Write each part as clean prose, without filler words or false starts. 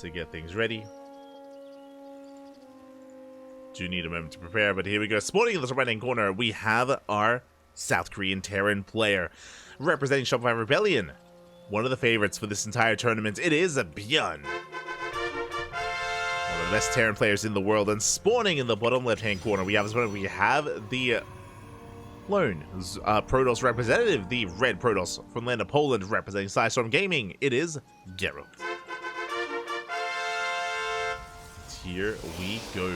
to get things ready. Do need a moment to prepare, but here we go. Spawning in the right-hand corner, we have our South Korean Terran player representing Shopify Rebellion. One of the favorites for this entire tournament, it is ByuN. One of the best Terran players in the world, and spawning in the bottom left-hand corner, we have the lone Protoss representative, the red Protoss from land of Poland, representing Sidestorm Gaming. It is Gerald. Here we go.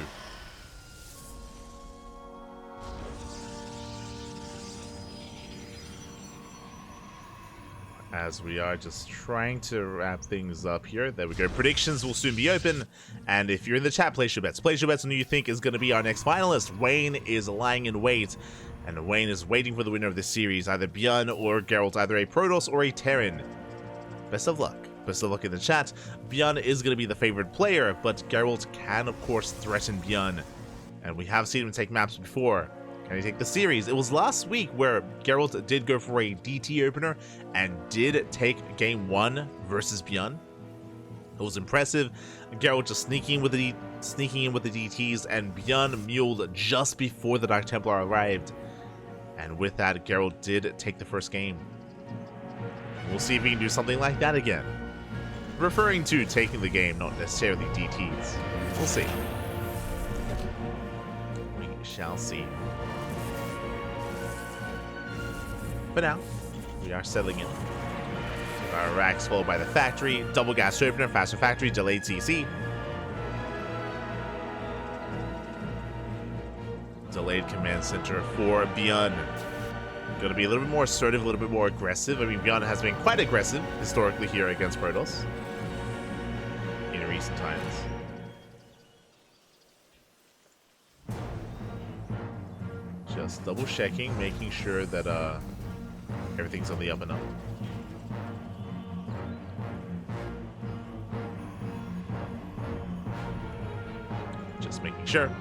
As we are just trying to wrap things up here. There we go. Predictions will soon be open. And if you're in the chat, place your bets. Place your bets on who you think is going to be our next finalist. Wayne is lying in wait. And Wayne is waiting for the winner of this series. Either ByuN or Gerald. Either a Protoss or a Terran. Best of luck. Best of luck in the chat. ByuN is going to be the favorite player. But Gerald can, of course, threaten ByuN. And we have seen him take maps before. Can he take the series? It was last week where Gerald did go for a DT opener and did take game 1 versus ByuN. It was impressive. Gerald just sneaking in with the DTs, and ByuN muled just before the Dark Templar arrived. And with that, Gerald did take the first game. We'll see if we can do something like that again. Referring to taking the game, not necessarily DTs. We'll see. We shall see. For now, we are settling in. Our racks followed by the factory, double gas opener, faster factory, delayed CC. Delayed command center for ByuN. Going to be a little bit more assertive, a little bit more aggressive. I mean, ByuN has been quite aggressive historically here against Protoss in recent times. Just double checking, making sure that everything's on the up and up. Just making sure.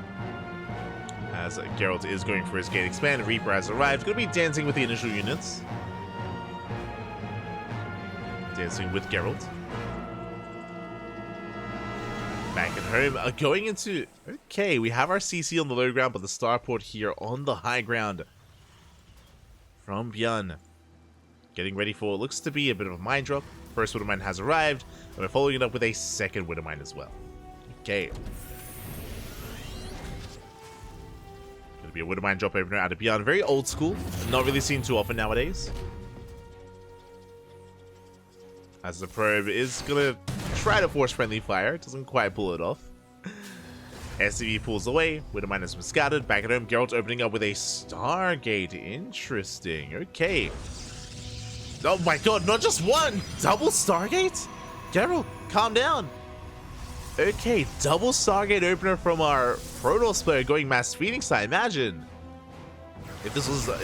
As Gerald is going for his gate expand, Reaper has arrived. Going to be dancing with the initial units. Dancing with Gerald. Back at home. Going into... Okay, we have our CC on the low ground, but the starport here on the high ground. From ByuN. Getting ready for what looks to be a bit of a mine drop. First Widow Mine has arrived, and we're following it up with a second Widow Mine as well. Okay. Gonna be a Widow Mine drop opener out of ByuN. Very old school. Not really seen too often nowadays. As the probe is gonna try to force friendly fire. Doesn't quite pull it off. SCV pulls away. Widow Mine has been scattered. Back at home, Geralt opening up with a Stargate. Interesting. Okay. Oh my god, not just one! Double Stargate? Gerald, calm down. Okay, double Stargate opener from our Protoss player going Mass Phoenix, I imagine. If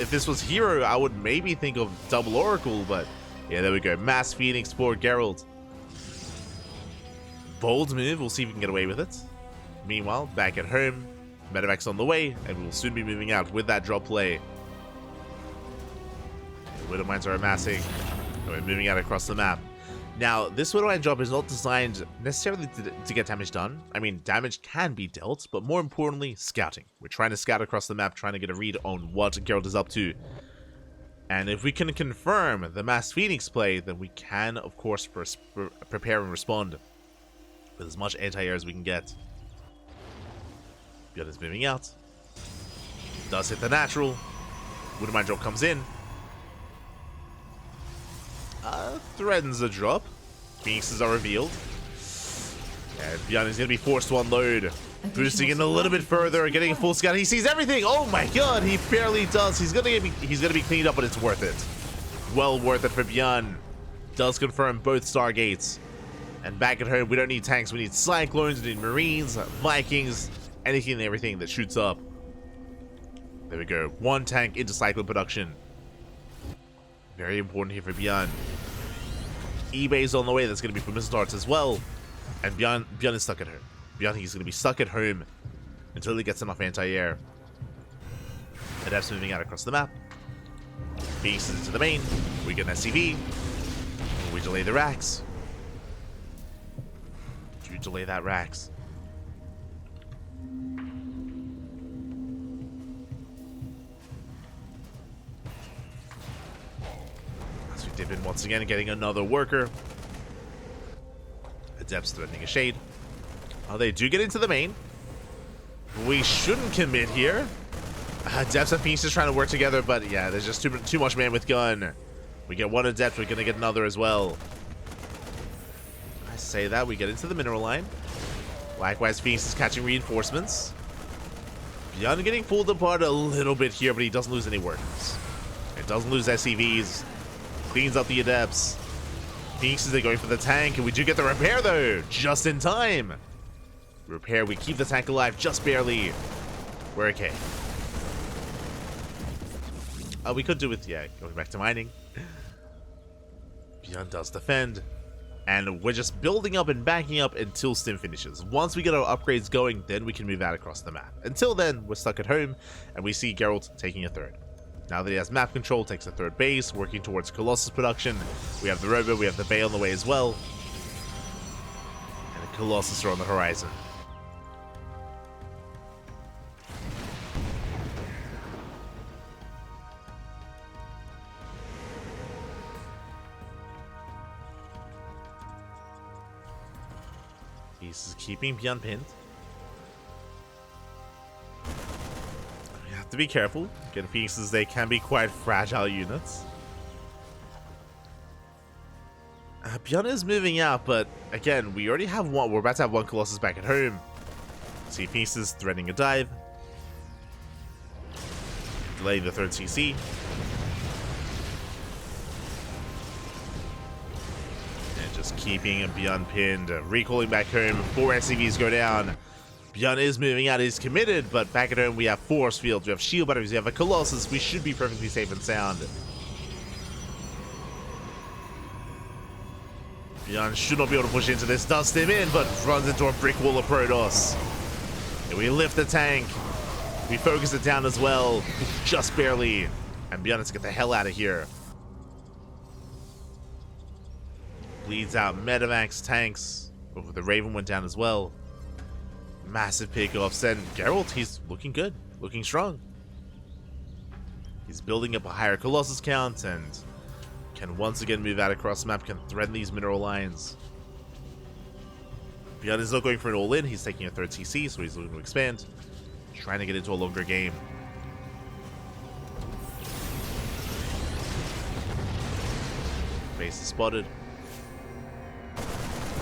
this was Hero, I would maybe think of double Oracle, but yeah, there we go. Mass Phoenix for Gerald. Bold move, we'll see if we can get away with it. Meanwhile, back at home, Medevac's on the way, and we will soon be moving out with that drop play. The Widow Mines are amassing, and we're moving out across the map. Now, this Widow Mine drop is not designed necessarily to get damage done. I mean, damage can be dealt, but more importantly, scouting. We're trying to scout across the map, trying to get a read on what Gerald is up to. And if we can confirm the Mass Phoenix play, then we can, of course, prepare and respond with as much anti-air as we can get. ByuN is moving out. Does hit the natural. Widow Mine drop comes in. Threatens a drop. Phoenixes are revealed. And ByuN is going to be forced to unload. Boosting in a little bit further, getting a full scout. He sees everything. Oh my god, he barely does. He's gonna be cleaned up, but it's worth it. Well worth it for ByuN. Does confirm both Stargates. And back at home, we don't need tanks. We need Cyclones, we need Marines, Vikings, anything and everything that shoots up. There we go. One tank into Cyclone production. Very important here for ByuN. eBay's on the way. That's going to be for missile darts as well. And ByuN is stuck at home. ByuN is going to be stuck at home until he gets enough anti-air. Adepts moving out across the map. Beast into the main. We get an SCV. We delay the racks. delay that Rax. As we dip in once again, getting another worker. Adepts threatening a shade. Oh, they do get into the main. We shouldn't commit here. Adepts and Phoenix is trying to work together, but yeah, there's just too much man with gun. We get one Adept, we're gonna get another as well. I say that, we get into the mineral line. Likewise, Phoenix is catching reinforcements. ByuN getting pulled apart a little bit here, but he doesn't lose any workers. It doesn't lose SCVs. Cleans up the Adepts. Phoenix is going for the tank, and we do get the repair though, just in time. Repair, we keep the tank alive just barely. We're okay. We could do with, yeah, going back to mining. ByuN does defend. And we're just building up and backing up until Stim finishes. Once we get our upgrades going, then we can move out across the map. Until then, we're stuck at home, and we see Gerald taking a third. Now that he has map control, takes a third base, working towards Colossus production. We have the Robo, we have the Bay on the way as well. And the Colossus are on the horizon. He's keeping ByuN pinned. We have to be careful. Getting Phoenixes, they can be quite fragile units. ByuN is moving out, but again, we already have one. We're about to have one Colossus back at home. See Phoenixes threatening a dive. Delaying the third CC. Just keeping ByuN pinned, recalling back home. 4 SCVs go down. ByuN is moving out, he's committed, but back at home we have force fields, we have shield batteries, we have a Colossus. We should be perfectly safe and sound. ByuN should not be able to push into this, does stim in, but runs into a brick wall of Protoss. And we lift the tank. We focus it down as well, just barely. And ByuN has to get the hell out of here. Bleeds out Medivacs, tanks. Oh, the Raven went down as well. Massive pickoffs. And Gerald, he's looking good, looking strong. He's building up a higher Colossus count and can once again move out across the map, can threaten these mineral lines. ByuN is not going for an all-in, he's taking a third TC, so he's looking to expand. Trying to get into a longer game. Base is spotted.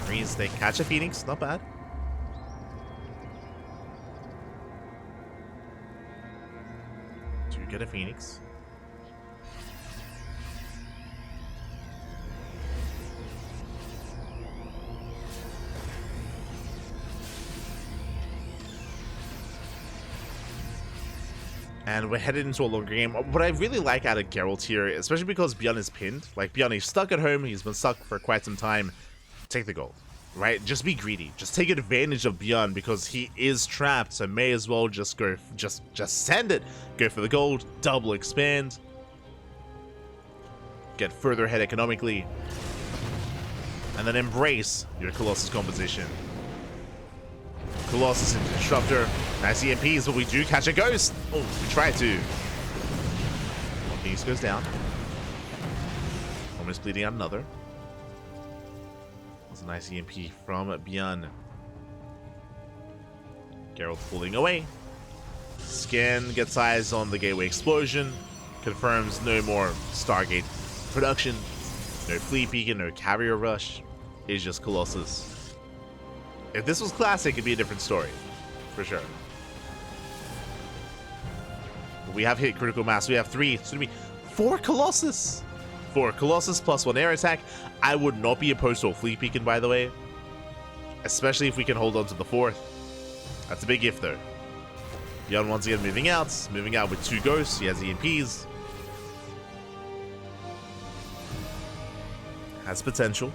Greens, they catch a Phoenix, not bad. Do get a Phoenix. And we're headed into a longer game. What I really like out of Geralt here, especially because ByuN is pinned. Like, ByuN, he's stuck at home, he's been stuck for quite some time. Take the gold, right? Just be greedy. Just take advantage of ByuN because he is trapped, so may as well just go, just send it. Go for the gold, double expand. Get further ahead economically. And then embrace your Colossus composition. Colossus into Disruptor. Nice EMPs, but we do catch a ghost. Oh, we tried to. One piece goes down. Almost bleeding out another. That's a nice EMP from ByuN. Gerald pulling away. Scan gets eyes on the gateway explosion. Confirms no more Stargate production. No fleet beacon, no carrier rush. It's just Colossus. If this was classic, it'd be a different story. For sure. But we have hit critical mass. We have 3. So it'd be 4 Colossus. 4 Colossus plus 1 air attack. I would not be opposed to a fleet beacon, by the way. Especially if we can hold on to the 4th. That's a big if, though. ByuN once again moving out. Moving out with 2 ghosts. He has EMPs. Has potential.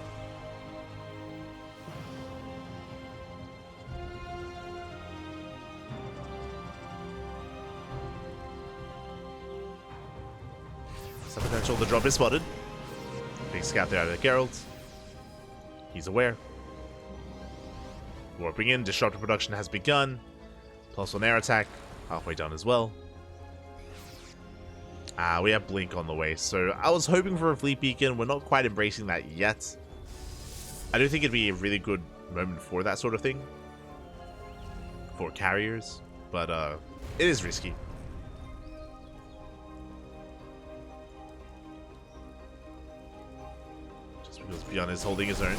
Some potential. The drop is spotted. Big scout there out of Gerald. He's aware. Warping in, disruptor production has begun. +1 air attack, halfway done as well. We have Blink on the way, so I was hoping for a Fleet Beacon. We're not quite embracing that yet. I do think it'd be a really good moment for that sort of thing. For carriers, but it is risky. Just because ByuN is holding his own.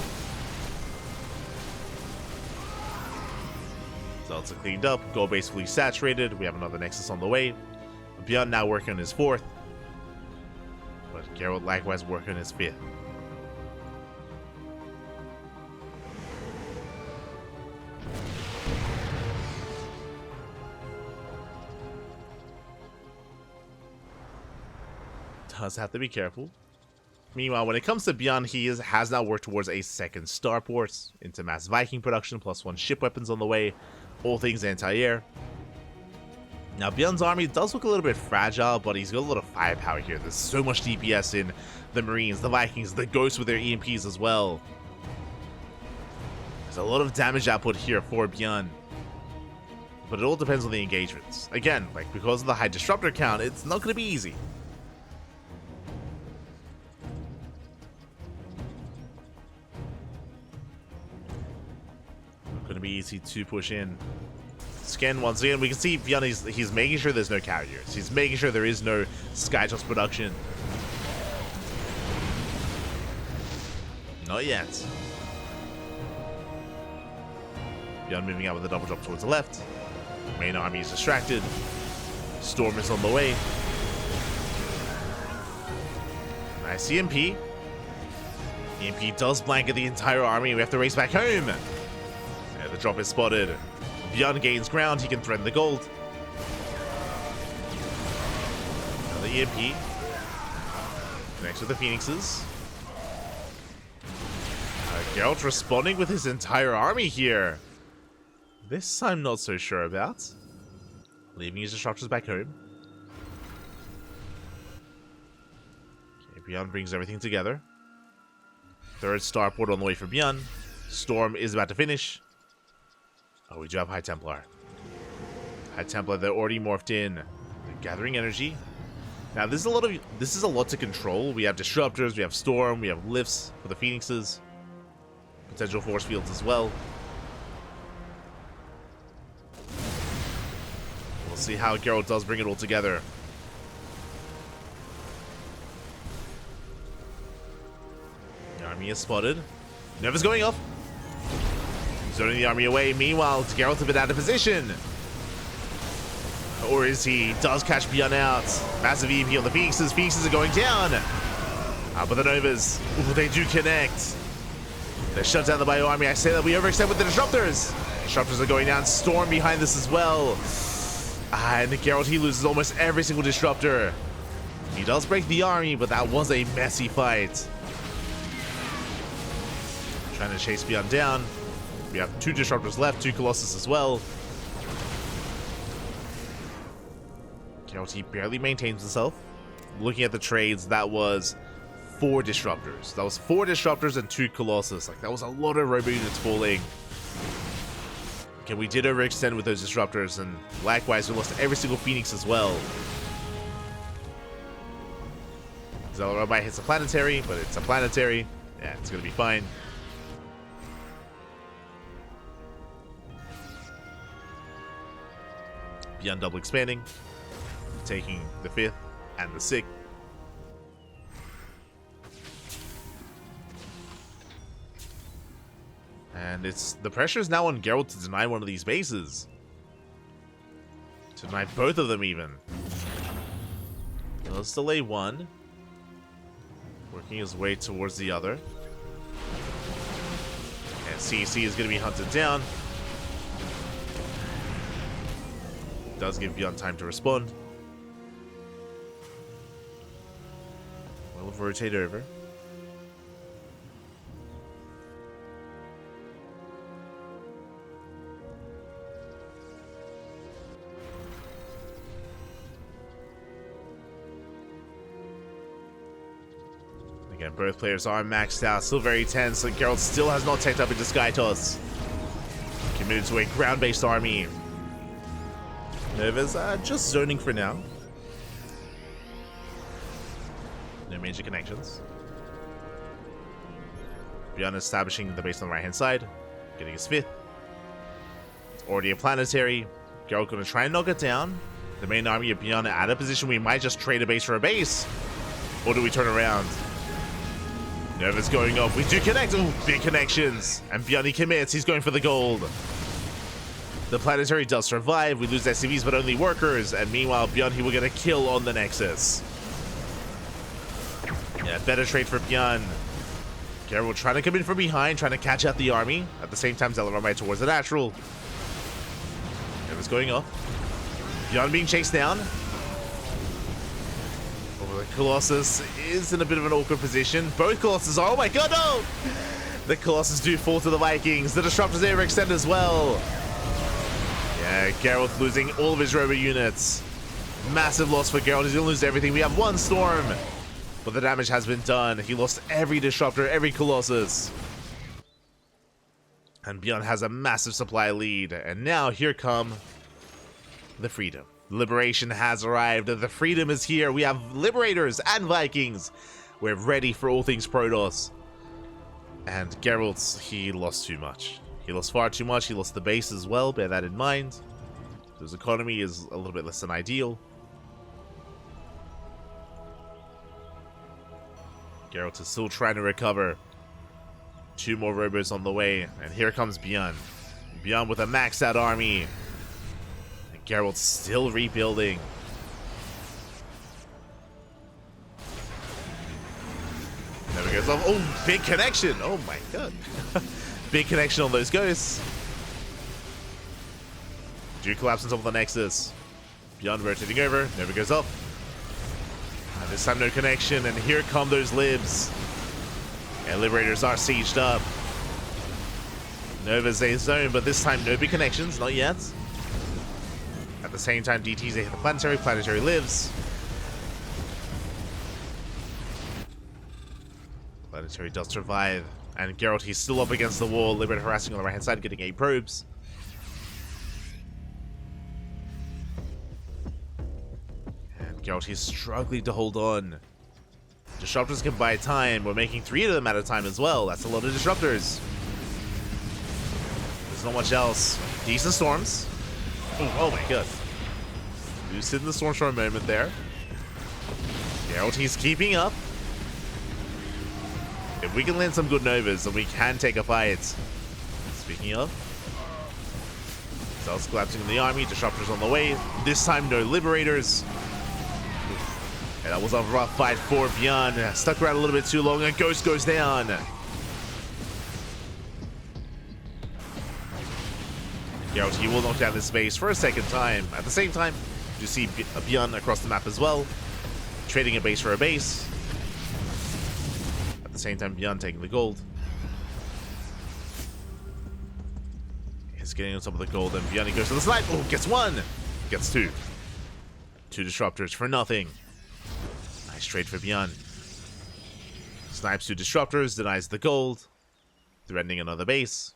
Zelts are cleaned up, gold basically saturated. We have another Nexus on the way. ByuN now working on his 4th. But Gerald likewise working on his 5th. Does have to be careful. Meanwhile, when it comes to ByuN, he has now worked towards a 2nd starport into mass Viking production, +1 ship weapons on the way. All things anti-air. Now, ByuN's army does look a little bit fragile, but he's got a lot of firepower here. There's so much DPS in the Marines, the Vikings, the Ghosts with their EMPs as well. There's a lot of damage output here for ByuN. But it all depends on the engagements. Again, like because of the high disruptor count, it's not going to be easy. Going to be easy to push in. Scan once again. We can see ByuN, he's making sure there's no carriers. He's making sure there is no Skytoss production. Not yet. ByuN moving out with a double drop towards the left. Main army is distracted. Storm is on the way. Nice EMP. EMP does blanket the entire army. We have to race back home. Yeah, the drop is spotted. ByuN gains ground. He can threaten the gold. Another EMP. Connects with the Phoenixes. Gerald responding with his entire army here. This I'm not so sure about. Leaving his disruptors back home. Okay, ByuN brings everything together. 3rd starport on the way for ByuN. Storm is about to finish. Oh, we do have High Templar. High Templar, they're already morphed in. They're gathering energy. Now, this is a lot to control. We have disruptors, we have Storm, we have lifts for the Phoenixes. Potential force fields as well. We'll see how Gerald does bring it all together. The army is spotted. Never's going off. Zoning the army away. Meanwhile, Gerald's a bit out of position. Or is he? Does catch ByuN out. Massive EMP on the Phoenixes. Phoenixes are going down. But the Novas, ooh, they do connect. They shut down the ByuN army. I say that we overextend with the disruptors. Disruptors are going down. Storm behind this as well. And Gerald, he loses almost every single disruptor. He does break the army, but that was a messy fight. Trying to chase ByuN down. We have 2 disruptors left, 2 Colossus as well. Gerald, he barely maintains himself. Looking at the trades, that was 4 disruptors. That was 4 disruptors and 2 Colossus. Like, that was a lot of robo units falling. Okay, we did overextend with those disruptors, and likewise, we lost every single Phoenix as well. Zelrobite hits a planetary, but it's a planetary. Yeah, it's gonna be fine. ByuN double expanding, taking the 5th and the 6th. And the pressure is now on Gerald to deny one of these bases. To deny both of them even. Let's delay one. Working his way towards the other. And CC is going to be hunted down. Does give ByuN time to respond. We'll rotate over. Again, both players are maxed out, still very tense, and Gerald still has not teched up into Skytoss. committed to a ground-based army. Nova's just zoning for now. No major connections. ByuN establishing the base on the right-hand side. Getting his 5th. It's already a planetary. Gerald gonna try and knock it down. The main army of ByuN at a position we might just trade a base for a base. Or do we turn around? Nova's going up. We do connect. Ooh, big connections. And ByuN, he commits. He's going for the gold. The planetary does survive. We lose SCVs, but only workers. And meanwhile, ByuN, he will get a kill on the Nexus. Yeah, better trade for ByuN. Gerald trying to come in from behind, trying to catch out the army. At the same time, Zelaromite towards the natural. Nova's going up. ByuN being chased down. Oh, the Colossus is in a bit of an awkward position. Both Colossus are, oh my god, no! The Colossus do fall to the Vikings. The Disruptors overextend as well. Yeah, Gerald losing all of his robo units. Massive loss for Gerald. He's gonna lose everything. We have one Storm, but the damage has been done. He lost every Disruptor, every Colossus. And ByuN has a massive supply lead. And now here come the Freedom. Liberation has arrived. The Freedom is here. We have Liberators and Vikings. We're ready for all things Protoss. And Gerald, he lost too much. He lost far too much. He lost the base as well. Bear that in mind. His economy is a little bit less than ideal. Geralt is still trying to recover. 2 more robos on the way. And here comes ByuN. ByuN with a maxed out army. And Geralt's still rebuilding. There we go. Oh, big connection. Oh my god. Big connection on those ghosts. Do collapse on top of the Nexus. ByuN rotating over. Nova goes up. And this time no connection. And here come those libs. And Liberators are sieged up. Nova's a zone, but this time no big connections. Not yet. At the same time, DTs hit the planetary. Planetary lives. Planetary does survive. And Geralt, he's still up against the wall. Liberator harassing on the right-hand side, getting 8 probes. And Geralt, he's struggling to hold on. Disruptors can buy time. We're making 3 of them at a time as well. That's a lot of Disruptors. There's not much else. Decent Storms. Oh my god. Boosted in the Storms for a moment there. Geralt, he's keeping up. If we can land some good Novas, then we can take a fight. Speaking of, cells collapsing in the army, Disruptors on the way. This time, no Liberators. And that was a rough fight for ByuN. Stuck around a little bit too long, and Ghost goes down. Geralt, he will knock down this base for a second time. At the same time, you see ByuN across the map as well, trading a base for a base. At the same time, ByuN taking the gold. He's getting on top of the gold, and ByuN goes to the snipe. Oh, gets 1. Gets 2. 2 Disruptors for nothing. Nice trade for ByuN. Snipes 2 Disruptors, denies the gold. Threatening another base.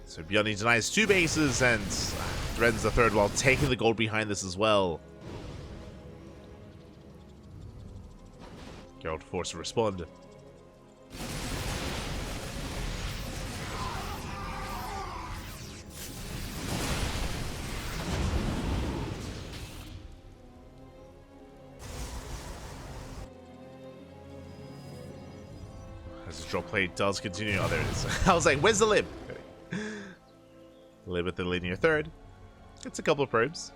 So ByuN denies 2 bases and threatens the 3rd while taking the gold behind this as well. Gerald forced to respond. As the drop play does continue. Oh, there it is. I was like, where's the lib? Lib at the linear 3rd. It's a couple of probes.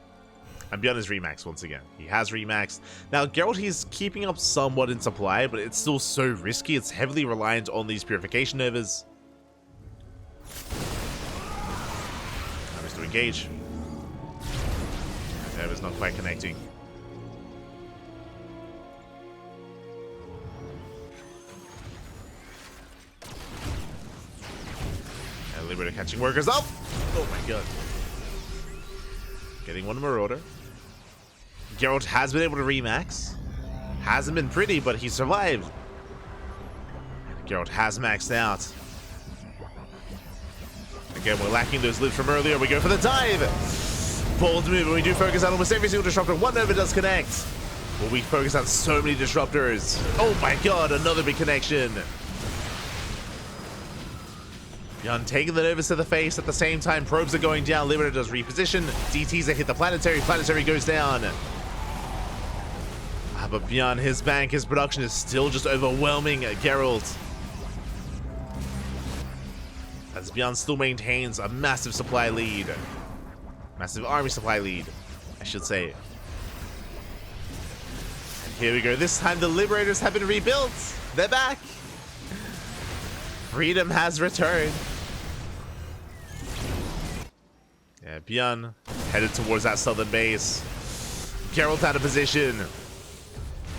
And ByuN is remaxed once again. He has remaxed. Now, Geralt, he's keeping up somewhat in supply, but it's still so risky. It's heavily reliant on these Purification Novas. Now he's to engage. Nova's not quite connecting. And Liberator catching workers up. Oh my god. Getting 1 Marauder. Geralt has been able to remax. Hasn't been pretty, but he survived. Geralt has maxed out. Again, we're lacking those lives from earlier. We go for the dive. Bold move, and we do focus on almost every single disruptor. One Nova does connect. But we focus on so many disruptors. Oh my god, another big connection. ByuN taking the Novas to the face. At the same time, probes are going down. Liberator does reposition. DTs that hit the planetary. Planetary goes down. But ByuN, his bank, his production is still just overwhelming Gerald. As ByuN still maintains a massive supply lead. Massive army supply lead, I should say. And here we go. This time the Liberators have been rebuilt. They're back. Freedom has returned. Yeah, ByuN headed towards that southern base. Gerald's out of position.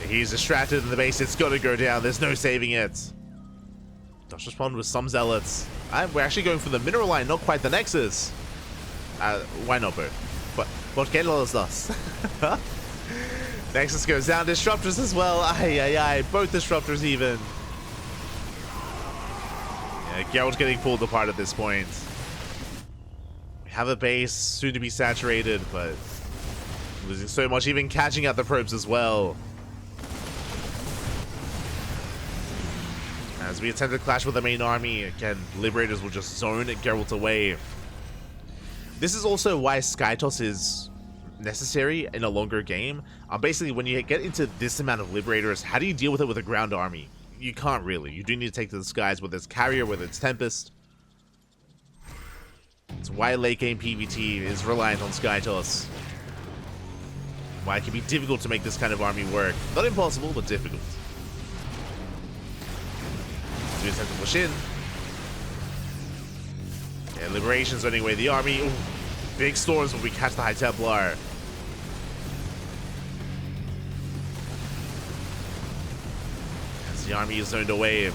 He's distracted in the base. It's got to go down. There's no saving it. Does respond with some zealots. We're actually going for the mineral line, not quite the Nexus. Why not both? What can los dos? Nexus goes down. Disruptors as well. Ay. Both disruptors even. Yeah, Gerald's getting pulled apart at this point. We have a base soon to be saturated, but losing so much, even catching out the probes as well. As we attempt to clash with the main army, again, Liberators will just zone Geralt away. This is also why Skytoss is necessary in a longer game. Basically, when you get into this amount of Liberators, how do you deal with it with a ground army? You can't really. You do need to take to the skies, whether it's Carrier, whether it's Tempest. It's why late game PvT is reliant on Skytoss. Why it can be difficult to make this kind of army work. Not impossible, but difficult. Do attempt to push in. Yeah, Liberation's running away the army. Ooh, big storms when we catch the High Templar. As the army is zoned away.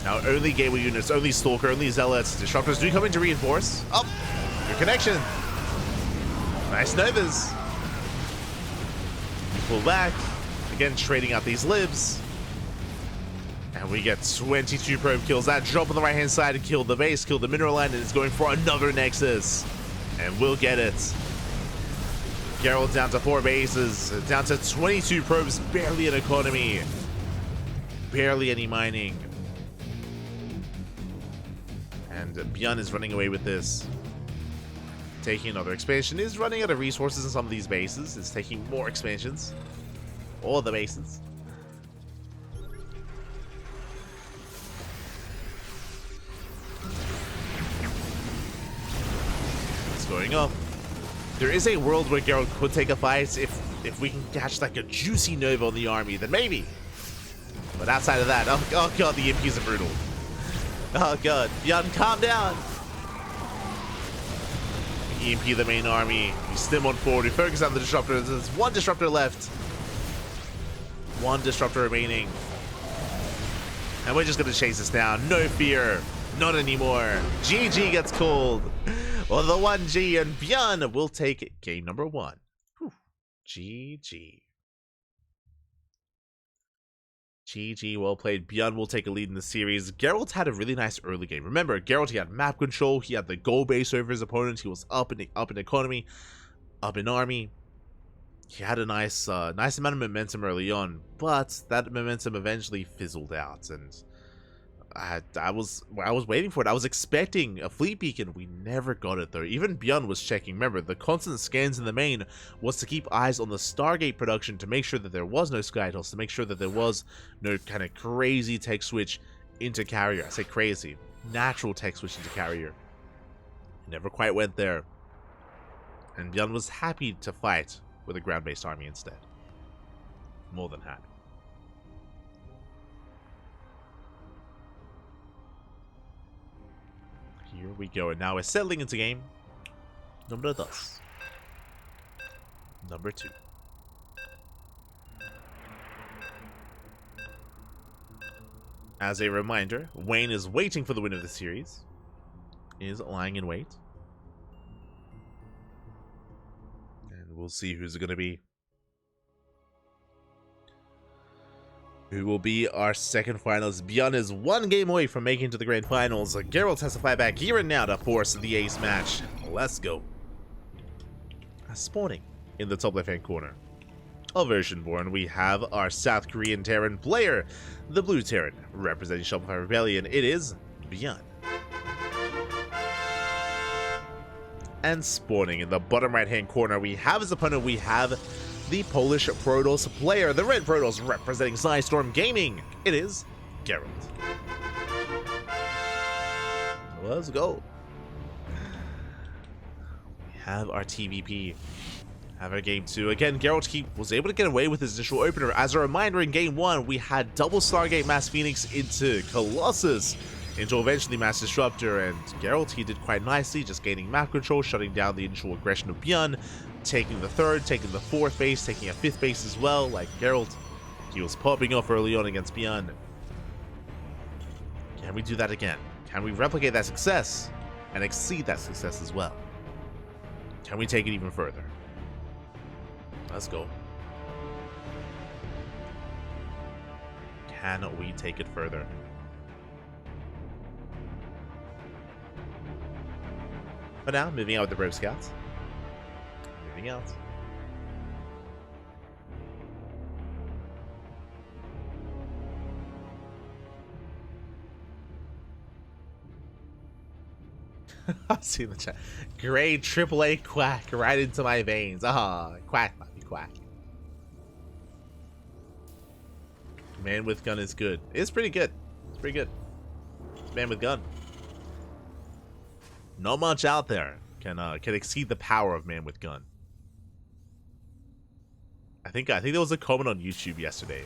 Now only gateway units, only Stalker, only Zealots. Disruptors do come in to reinforce. Oh, good connection. Nice Novas. Pull back. Again, trading out these libs. And we get 22 probe kills. That drop on the right-hand side and killed the base, killed the mineral line, and it's going for another Nexus. And we'll get it. Gerald down to 4 bases, down to 22 probes, barely an economy. Barely any mining. And ByuN is running away with this. Taking another expansion. Is running out of resources in some of these bases. It's taking more expansions. All the bases. Going up. There is a world where Gerald could take a fight if we can catch like a juicy Nova on the army, then maybe. But outside of that, oh god, the EMPs are brutal. Oh god, ByuN, calm down. EMP the main army. We stim on forward. We focus on the disruptors. There's one disruptor left. One disruptor remaining. And we're just gonna chase this down. No fear. Not anymore. GG gets called. Well, the 1G, and ByuN will take game number 1. Whew. GG. GG, well played. ByuN will take a lead in the series. Geralt had a really nice early game. Remember, Geralt, he had map control. He had the goal base over his opponent. He was up in economy, up in army. He had a nice amount of momentum early on, but that momentum eventually fizzled out, and I was waiting for it. I was expecting a fleet beacon. We never got it though. Even ByuN was checking. Remember, the constant scans in the main was to keep eyes on the Stargate production to make sure that there was no Skytoss, to make sure that there was no kind of crazy tech switch into Carrier. I say crazy. Natural tech switch into Carrier. Never quite went there. And ByuN was happy to fight with a ground-based army instead. More than happy. Here we go, and now we're settling into game number 2. Number 2. As a reminder, Wayne is waiting for the win of the series. Is lying in wait. And we'll see who's it going to be. Who will be our second finalist? ByuN is one game away from making it to the grand finals. Gerald has to fight back here and now to force the ace match. Let's go. Spawning in the top left-hand corner of Oceanborn, we have our South Korean Terran player, the Blue Terran, representing Shopify Rebellion. It is ByuN. And spawning in the bottom right-hand corner, we have his opponent. We have the Polish Protoss player, the Red Protoss, representing Storm Gaming. It is Gerald. Let's go. We have our TvP. Have our game 2. Again, Gerald was able to get away with his initial opener. As a reminder, in game 1, we had double Stargate Mass Phoenix into Colossus, into eventually Mass Disruptor, and Gerald, he did quite nicely, just gaining map control, shutting down the initial aggression of ByuN, taking the 3rd, taking the 4th base, taking a 5th base as well. Like, Gerald, he was popping off early on against ByuN. Can we do that again? Can we replicate that success and exceed that success as well? Can we take it even further? Let's go. Can we take it further? For now, moving out with the Brave Scouts. Moving out. I've seen the chat. Great AAA quack right into my veins. Ah, quack, puppy, quack. Man with gun is good. It's pretty good. It's pretty good. Man with gun. Not much out there can exceed the power of Man with gun. I think there was a comment on YouTube yesterday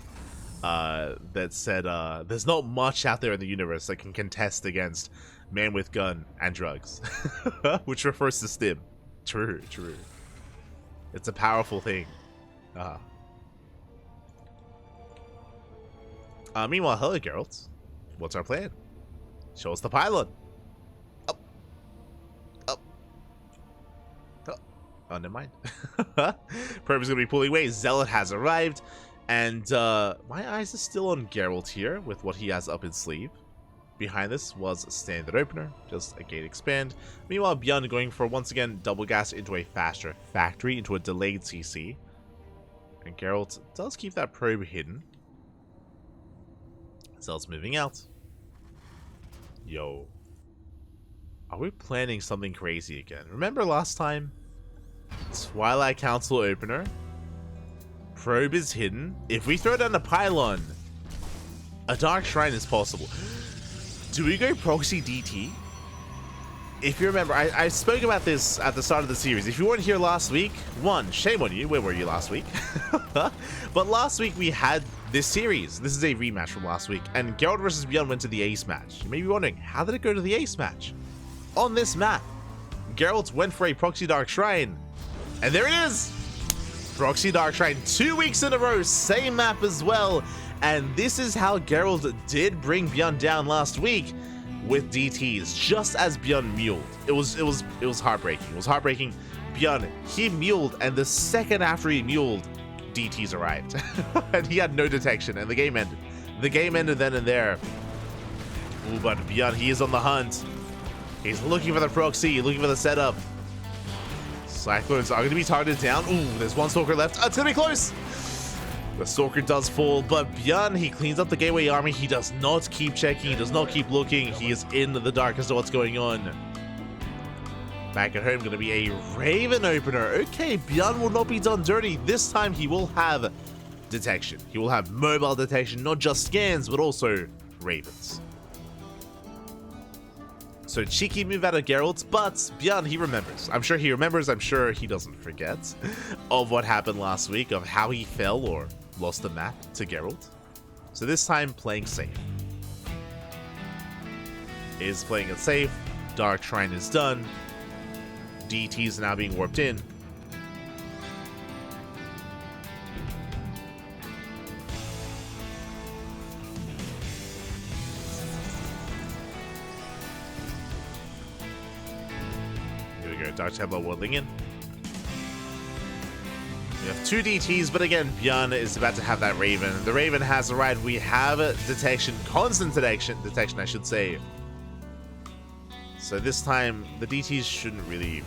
that said there's not much out there in the universe that can contest against Man with gun and drugs, which refers to Stim. True, true. It's a powerful thing. Meanwhile, hello, Gerald. What's our plan? Show us the pylon. Up. Up. Oh, oh never mind. Probe is going to be pulling away. Zealot has arrived. And my eyes are still on Gerald here with what he has up his sleeve. Behind this was a standard opener, just a gate expand. Meanwhile, ByuN going for, once again, double gas into a faster factory, into a delayed CC. And Gerald does keep that probe hidden. Zealot's moving out. Yo. Are we planning something crazy again? Remember last time? Twilight Council opener. Probe is hidden. If we throw down a pylon, a Dark Shrine is possible. Do we go proxy DT? If you remember, I spoke about this at the start of the series. If you weren't here last week, one, shame on you. Where were you last week? But last week we had this series. This is a rematch from last week. And Gerald versus ByuN went to the ace match. You may be wondering, how did it go to the ace match? On this map, Gerald went for a proxy Dark Shrine. And there it is! Proxy Dark Shrine 2 weeks in a row, same map as well. And this is how Gerald did bring ByuN down last week with DTs, just as ByuN muled. It was heartbreaking. It was heartbreaking. ByuN, he muled, and the second after he muled, DTs arrived. And he had no detection, and the game ended. The game ended then and there. Ooh, but ByuN, he is on the hunt. He's looking for the proxy, looking for the setup. Cyclones are going to be targeted down. Ooh, there's one Stalker left. Oh, it's going to be close. The Stalker does fall, but ByuN, he cleans up the Gateway Army. He does not keep checking. He does not keep looking. He is in the dark as to what's going on. Back at home, going to be a Raven opener. Okay, ByuN will not be done dirty. This time, he will have detection. He will have mobile detection, not just scans, but also Ravens. So cheeky move out of Gerald, but ByuN, he remembers. I'm sure he remembers. I'm sure he doesn't forget of what happened last week, of how he fell or lost the map to Gerald. So this time, playing safe. Is playing it safe. Dark Shrine is done. DT is now being warped in. Here we go, Dark Templar waddling in. We have 2 DTs, but again, ByuN is about to have that Raven. The Raven has arrived. We have detection, constant detection, I should say. So this time, the DTs shouldn't really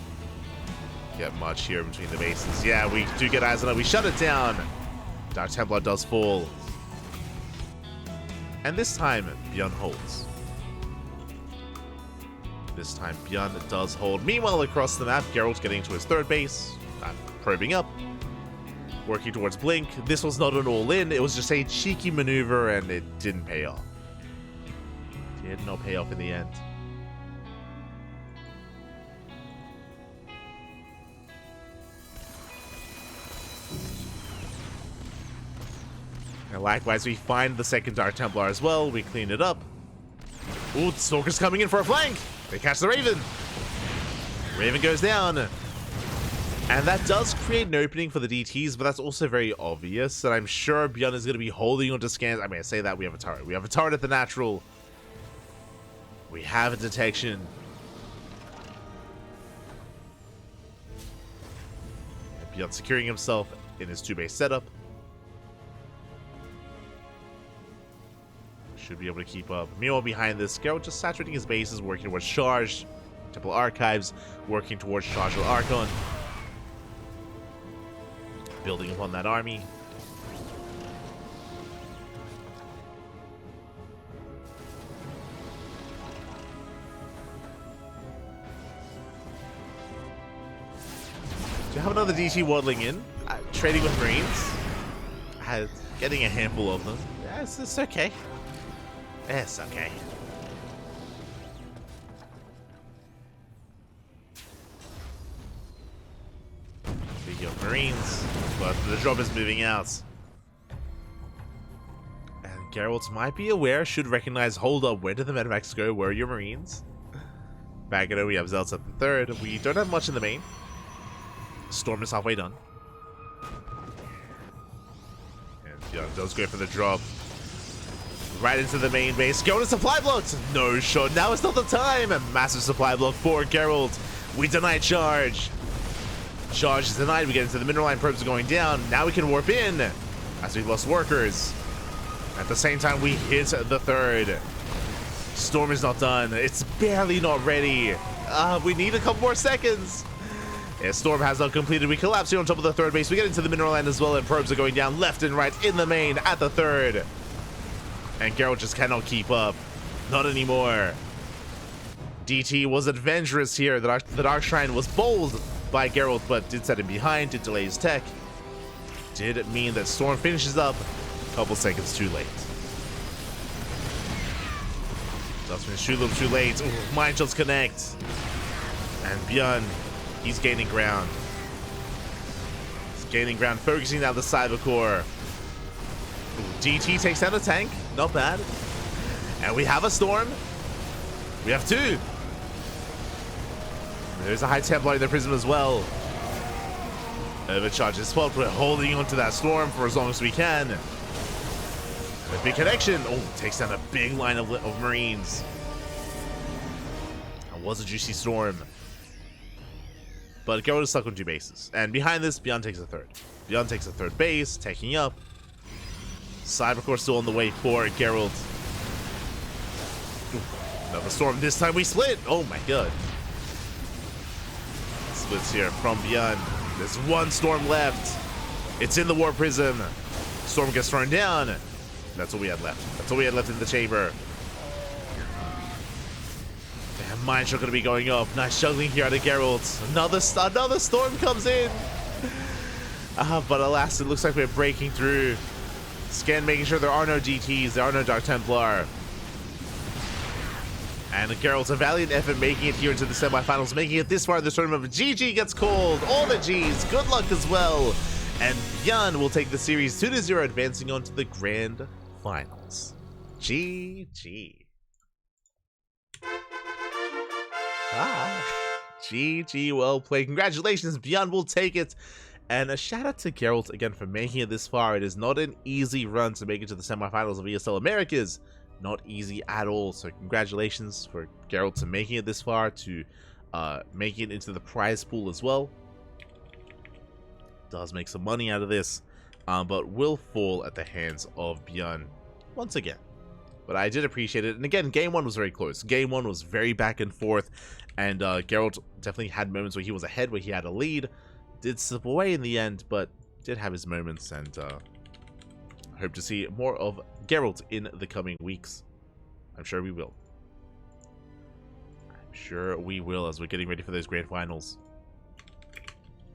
get much here between the bases. Yeah, we do get eyes on it. We shut it down. Dark Templar does fall. And this time, ByuN holds. This time, ByuN does hold. Meanwhile, across the map, Gerald's getting to his 3rd base. Probing up. Working towards Blink. This was not an all-in. It was just a cheeky maneuver, and it didn't pay off. It did not pay off in the end. And likewise, we find the 2nd Dark Templar as well. We clean it up. Ooh, the Stalker's coming in for a flank. They catch the Raven. Raven goes down. And that does create an opening for the DTs, but that's also very obvious. And I'm sure ByuN is going to be holding onto scans. I mean, I say that we have a turret. We have a turret at the natural. We have a detection. And ByuN securing himself in his 2-base setup. Should be able to keep up. Meanwhile, behind this, Gerald just saturating his bases, working towards Charge. Temple Archives, working towards Charge with Archon. Building upon that army. Do you have another DT waddling in? Trading with Marines? Getting a handful of them. Yeah, it's okay. It's okay. Speaking of Marines, but the drop is moving out. And Gerald might be aware, should recognize, hold up, where did the medevacs go? Where are your Marines? Back at it, we have Zelts at the 3rd. We don't have much in the main. Storm is halfway done. And ByuN does go for the drop. Right into the main base. Go to supply blocks. No shot. Now is not the time. A massive supply block for Gerald. We deny charge. Charge is denied. We get into the mineral line. Probes are going down. Now we can warp in as we lost workers. At the same time, we hit the 3rd. Storm is not done. It's barely not ready. We need a couple more seconds. Yeah, Storm has not completed. We collapse here on top of the 3rd base. We get into the mineral line as well, and probes are going down left and right in the main at the 3rd. And Gerald just cannot keep up. Not anymore. DT was adventurous here. The Dark Shrine was bold by Gerald, but did set him behind, did delay his tech. Did it mean that Storm finishes up a couple seconds too late. Does finish too little too late. Ooh, Mind Shots connect. And ByuN, he's gaining ground. He's gaining ground, focusing down the cyber core. Ooh, DT takes down a tank. Not bad. And we have a Storm. We have 2. There's a High Templar in the Prism as well. Overcharge is fault. We're holding onto that Storm for as long as we can. A big connection. Oh, takes down a big line of Marines. That was a juicy Storm. But Gerald is stuck on 2 bases. And behind this, ByuN takes a 3rd. ByuN takes a 3rd base, taking up. Cybercore still on the way for Gerald. Another Storm. This time we split. Oh my god. Splits here from ByuN. There's 1 Storm left. It's in the War Prism. Storm gets thrown down. That's all we had left. That's all we had left in the chamber. Damn, Mind Shot gonna be going up. Nice juggling here out of Gerald. Another Storm comes in. But alas, it looks like we're breaking through. Scan making sure there are no DTs, there are no Dark Templar. And Gerald's a valiant effort making it here into the semifinals, making it this far in the tournament. But GG gets called, all the Gs, good luck as well. And ByuN will take the series 2-0, advancing on to the grand finals. GG. GG, well played. Congratulations, ByuN will take it. And a shout out to Gerald again for making it this far. It is not an easy run to make it to the semifinals of ESL Americas. Not easy at all. So congratulations for Gerald to making it this far, to making it into the prize pool as well. does make some money out of this, but will fall at the hands of ByuN once again. But I did appreciate it. And again, game one was very close. Game one was very back and forth. And Gerald definitely had moments where he was ahead, where he had a lead. Did slip away in the end, but did have his moments. And I hope to see more of Gerald in the coming weeks. I'm sure we will. I'm sure we will as we're getting ready for those grand finals.